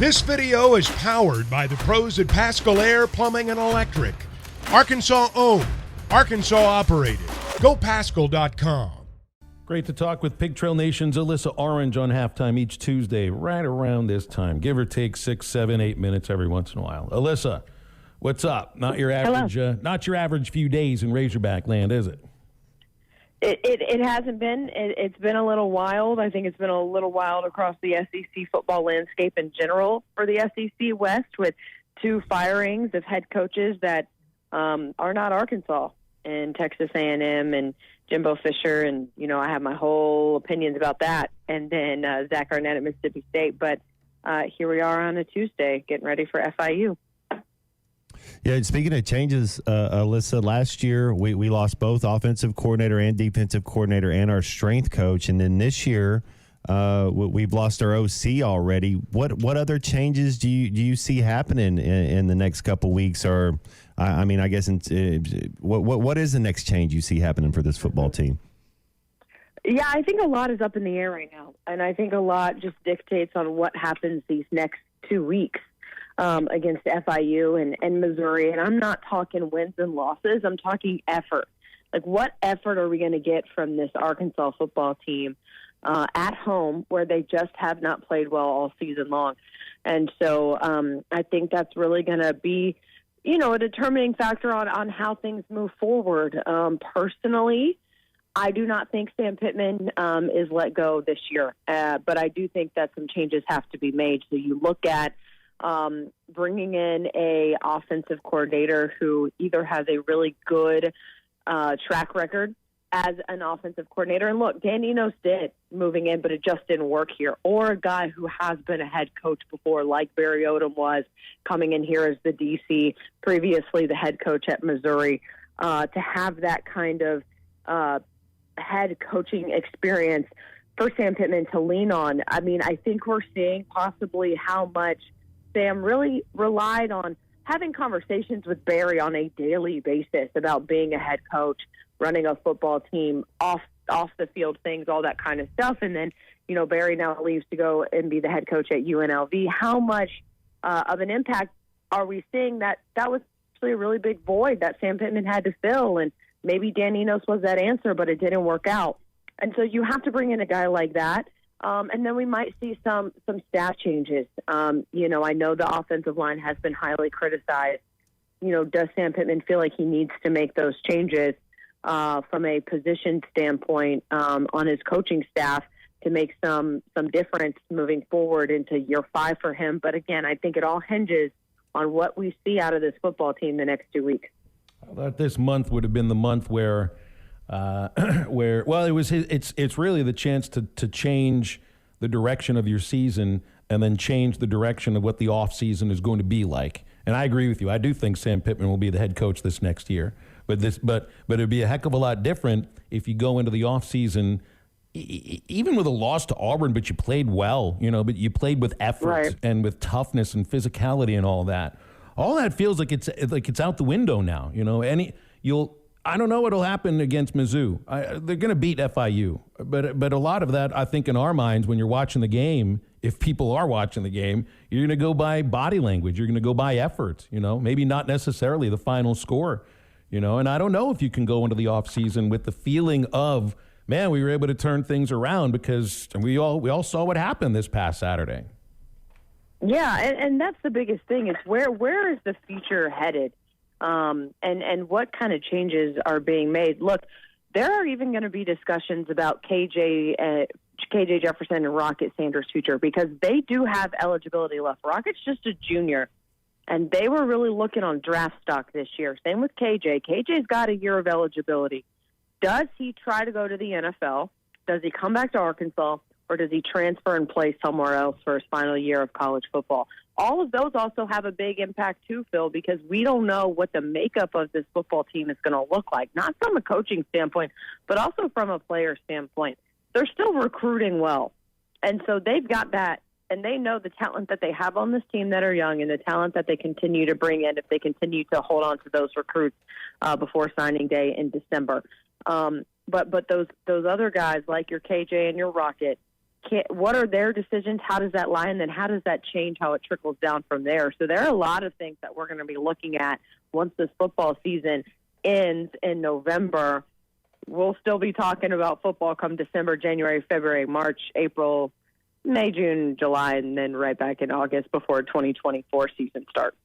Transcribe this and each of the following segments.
This video is powered by the pros at Pascal Air Plumbing and Electric. Arkansas owned, Arkansas operated. GoPascal.com. Great to talk with Pig Trail Nation's Alyssa Orange on halftime each Tuesday, right around this time. Give or take 6, 7, 8 minutes every once in a while. Alyssa, what's up? Not your average few days in Razorback land, is it? It hasn't been. It's been a little wild. I think it's been a little wild across the SEC football landscape in general for the SEC West, with 2 firings of head coaches that are not Arkansas, and Texas A&M and Jimbo Fisher, and I have my whole opinions about that. And then Zach Arnett at Mississippi State. But here we are on a Tuesday, getting ready for FIU. Yeah, speaking of changes, Alyssa, last year we lost both offensive coordinator and defensive coordinator and our strength coach. And then this year we've lost our OC already. What other changes do you see happening in the next couple weeks? Or, I guess, what is the next change you see happening for this football team? Yeah, I think a lot is up in the air right now. And I think a lot just dictates on what happens these next 2 weeks. Against FIU and Missouri. And I'm not talking wins and losses. I'm talking effort. Like, what effort are we going to get from this Arkansas football team at home, where they just have not played well all season long? And so I think that's really going to be, a determining factor on how things move forward. Personally, I do not think Sam Pittman is let go this year. But I do think that some changes have to be made. So you look at bringing in a offensive coordinator who either has a really good track record as an offensive coordinator. And look, Dan Enos did moving in, but it just didn't work here. Or a guy who has been a head coach before, like Barry Odom was, coming in here as the DC, previously the head coach at Missouri, to have that kind of head coaching experience for Sam Pittman to lean on. I mean, I think we're seeing possibly how much Sam really relied on having conversations with Barry on a daily basis about being a head coach, running a football team, off the field things, all that kind of stuff. And then, Barry now leaves to go and be the head coach at UNLV. How much of an impact are we seeing that was actually a really big void that Sam Pittman had to fill? And maybe Dan Enos was that answer, but it didn't work out. And so you have to bring in a guy like that. And then we might see some staff changes. I know the offensive line has been highly criticized. Does Sam Pittman feel like he needs to make those changes from a position standpoint on his coaching staff to make some difference moving forward into year 5 for him? But again, I think it all hinges on what we see out of this football team the next 2 weeks. I thought this month would have been the month where it's really the chance to change the direction of your season and then change the direction of what the off season is going to be like. And I agree with you. I do think Sam Pittman will be the head coach this next year. But it'd be a heck of a lot different if you go into the off season, even with a loss to Auburn, but you played well, but you played with effort, right, and with toughness and physicality and all that. All that feels like it's out the window now. I don't know what'll happen against Mizzou. They're going to beat FIU. But a lot of that, I think, in our minds, when you're watching the game, if people are watching the game, you're going to go by body language. You're going to go by effort, maybe not necessarily the final score, And I don't know if you can go into the offseason with the feeling of, man, we were able to turn things around, because we all saw what happened this past Saturday. Yeah, and that's the biggest thing. Is where is the future headed? And what kind of changes are being made? Look, there are even going to be discussions about KJ Jefferson and Rocket Sanders' future, because they do have eligibility left. Rocket's just a junior, and they were really looking on draft stock this year. Same with KJ. KJ's got a year of eligibility. Does he try to go to the NFL? Does he come back to Arkansas? Or does he transfer and play somewhere else for his final year of college football? All of those also have a big impact too, Phil, because we don't know what the makeup of this football team is going to look like, not from a coaching standpoint, but also from a player standpoint. They're still recruiting well. And so they've got that, and they know the talent that they have on this team that are young, and the talent that they continue to bring in if they continue to hold on to those recruits before signing day in December. But those other guys like your KJ and your Rocket, what are their decisions? How does that lie? And then how does that change how it trickles down from there? So there are a lot of things that we're going to be looking at once this football season ends in November. We'll still be talking about football come December, January, February, March, April, May, June, July, and then right back in August before 2024 season starts.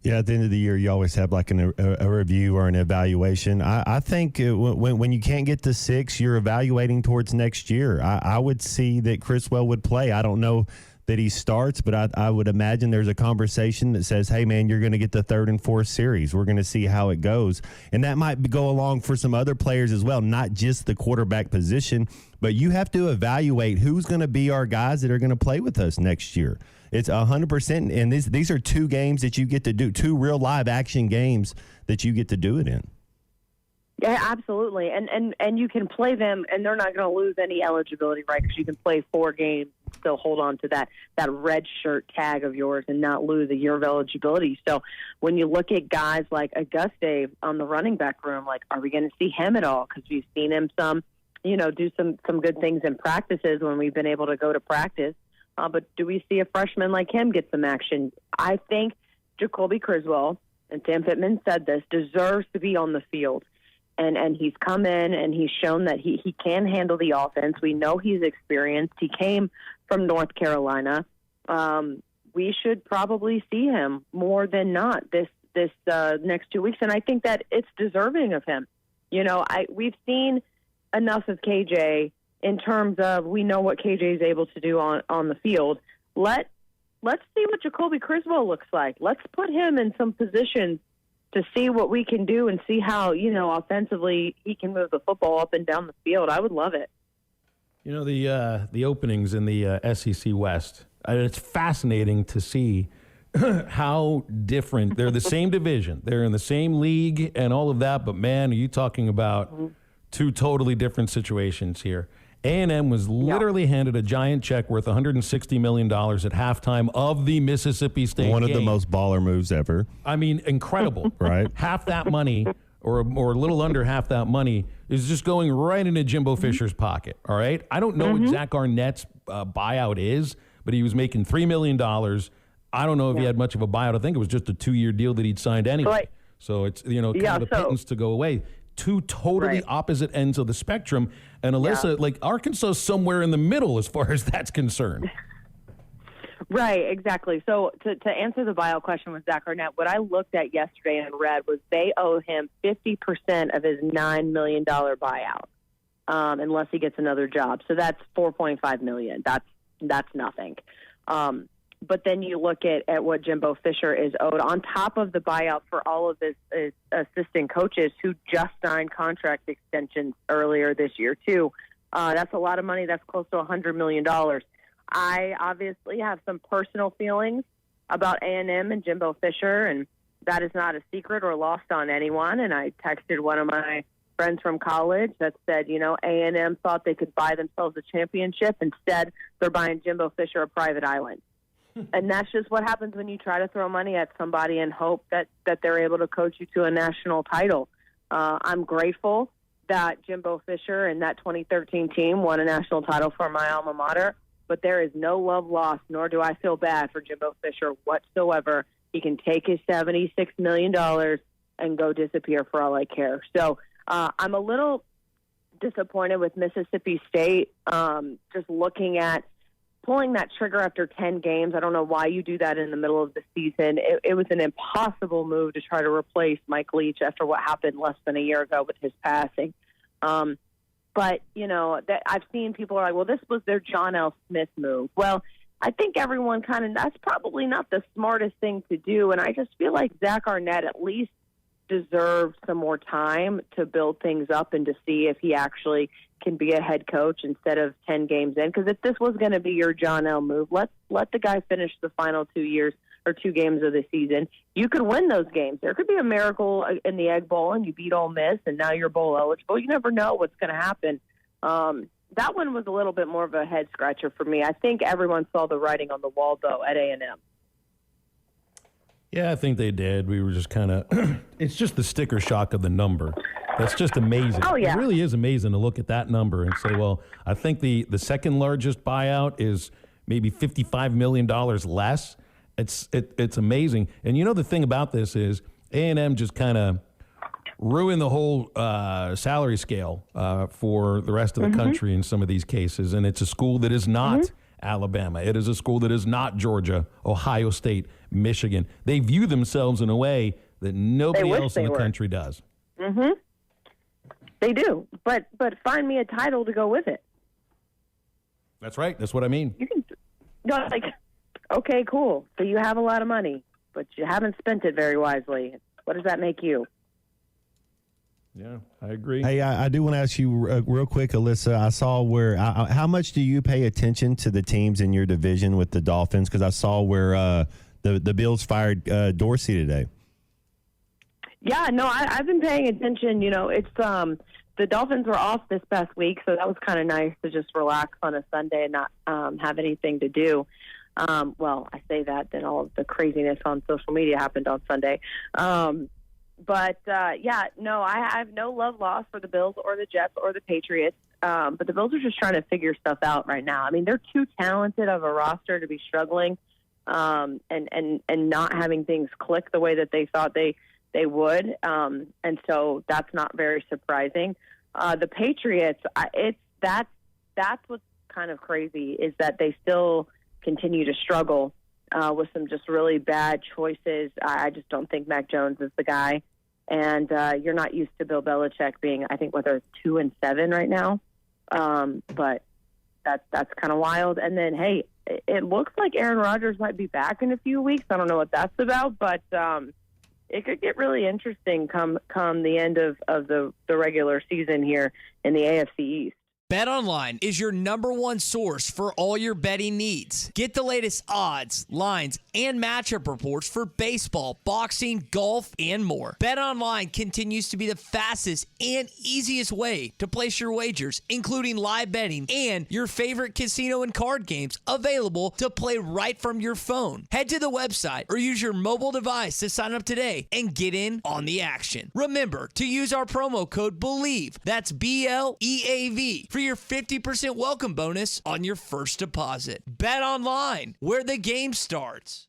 Yeah, at the end of the year, you always have like a review or an evaluation. I think when you can't get to 6, you're evaluating towards next year. I would see that Criswell would play. I don't know that he starts, but I would imagine there's a conversation that says, hey, man, you're going to get the 3rd and 4th series. We're going to see how it goes. And that might go along for some other players as well, not just the quarterback position, but you have to evaluate who's going to be our guys that are going to play with us next year. It's 100%, and these are 2 games that you get to do, 2 real live action games that you get to do it in. Yeah, absolutely. And you can play them, and they're not going to lose any eligibility, right? Because you can play 4 games, still hold on to that red shirt tag of yours and not lose a year of eligibility. So when you look at guys like Auguste on the running back room, like, are we going to see him at all? Because we've seen him do some good things in practices when we've been able to go to practice. But do we see a freshman like him get some action? I think Jacoby Criswell, and Sam Pittman said this, deserves to be on the field. And he's come in and he's shown that he can handle the offense. We know he's experienced. He came from North Carolina. We should probably see him more than not this next 2 weeks. And I think that it's deserving of him. We've seen enough of KJ in terms of we know what KJ is able to do on the field. Let's see what Jacoby Criswell looks like. Let's put him in some positions to see what we can do and see how, offensively he can move the football up and down the field. I would love it. The openings in the SEC West, it's fascinating to see how different. They're the same division. They're in the same league and all of that, but, man, are you talking about 2 totally different situations here. A&M was literally handed a giant check worth $160 million at halftime of the Mississippi State One game. of the most baller moves ever. I mean, incredible. Right. Half that money, or a little under half that money, is just going right into Jimbo Fisher's pocket, all right? I don't know what Zach Arnett's buyout is, but he was making $3 million. I don't know if he had much of a buyout. I think it was just a 2-year deal that he'd signed anyway. Right. So it's, kind of the pittance to go away. 2 totally opposite ends of the spectrum. And Alyssa, Arkansas is somewhere in the middle as far as that's concerned. Right, exactly. So to answer the buyout question with Zach Arnett, what I looked at yesterday and read was they owe him 50% of his $9 million buyout unless he gets another job. So that's $4.5 million. That's nothing. But then you look at what Jimbo Fisher is owed on top of the buyout for all of his assistant coaches who just signed contract extensions earlier this year, too. That's a lot of money. That's close to $100 million. I obviously have some personal feelings about A&M and Jimbo Fisher, and that is not a secret or lost on anyone. And I texted one of my friends from college that said, A&M thought they could buy themselves a championship. Instead, they're buying Jimbo Fisher a private island. And that's just what happens when you try to throw money at somebody and hope that they're able to coach you to a national title. I'm grateful that Jimbo Fisher and that 2013 team won a national title for my alma mater, but there is no love lost, nor do I feel bad for Jimbo Fisher whatsoever. He can take his $76 million and go disappear for all I care. So I'm a little disappointed with Mississippi State, just looking at pulling that trigger after 10 games. I don't know why you do that in the middle of the season. It was an impossible move to try to replace Mike Leach after what happened less than a year ago with his passing. But, that I've seen people are like, well, this was their John L. Smith move. Well, I think everyone that's probably not the smartest thing to do. And I just feel like Zach Arnett at least deserves some more time to build things up and to see if he actually can be a head coach instead of 10 games in. Because if this was going to be your John L. move, let the guy finish the final 2 years or 2 games of the season. You could win those games. There could be a miracle in the Egg Bowl and you beat Ole Miss and now you're bowl eligible. You never know what's going to happen. That one was a little bit more of a head scratcher for me. I think everyone saw the writing on the wall, though, at A&M. Yeah, I think they did. We were just kind of it's just the sticker shock of the number. That's just amazing. Oh, yeah. It really is amazing to look at that number and say, well, I think the second largest buyout is maybe $55 million less. It's amazing. And you know the thing about this is A&M just kind of ruined the whole salary scale for the rest of the country in some of these cases. And it's a school that is not Alabama. It is a school that is not Georgia, Ohio State, Michigan. They view themselves in a way that nobody else in the country does. Mm-hmm. They do, but find me a title to go with it. That's right. That's what I mean. You can go like, okay, cool. So you have a lot of money, but you haven't spent it very wisely. What does that make you? Yeah, I agree. Hey, I do want to ask you real quick, Alyssa. I saw where how much do you pay attention to the teams in your division with the Dolphins? Because I saw where the Bills fired Dorsey today. Yeah, no, I've been paying attention. You know, it's the Dolphins were off this past week, so that was kind of nice to just relax on a Sunday and not have anything to do. Well, I say that, then all of the craziness on social media happened on Sunday. Yeah, no, I have no love lost for the Bills or the Jets or the Patriots. But the Bills are just trying to figure stuff out right now. I mean, they're too talented of a roster to be struggling and not having things click the way that they thought they would. And so that's not very surprising. The Patriots, that's what's kind of crazy is that they still continue to struggle with some just really bad choices. I just don't think Mac Jones is the guy. And you're not used to Bill Belichick being, I think, whether it's 2-7 right now. But that's kind of wild. And then, hey, it looks like Aaron Rodgers might be back in a few weeks. I don't know what that's about, but it could get really interesting come the end of the regular season here in the AFC East. BetOnline is your #1 source for all your betting needs. Get the latest odds, lines, and matchup reports for baseball, boxing, golf, and more. BetOnline continues to be the fastest and easiest way to place your wagers, including live betting and your favorite casino and card games available to play right from your phone. Head to the website or use your mobile device to sign up today and get in on the action. Remember to use our promo code BELIEVE, that's BLEAV, for your 50% welcome bonus on your first deposit. Bet online, where the game starts.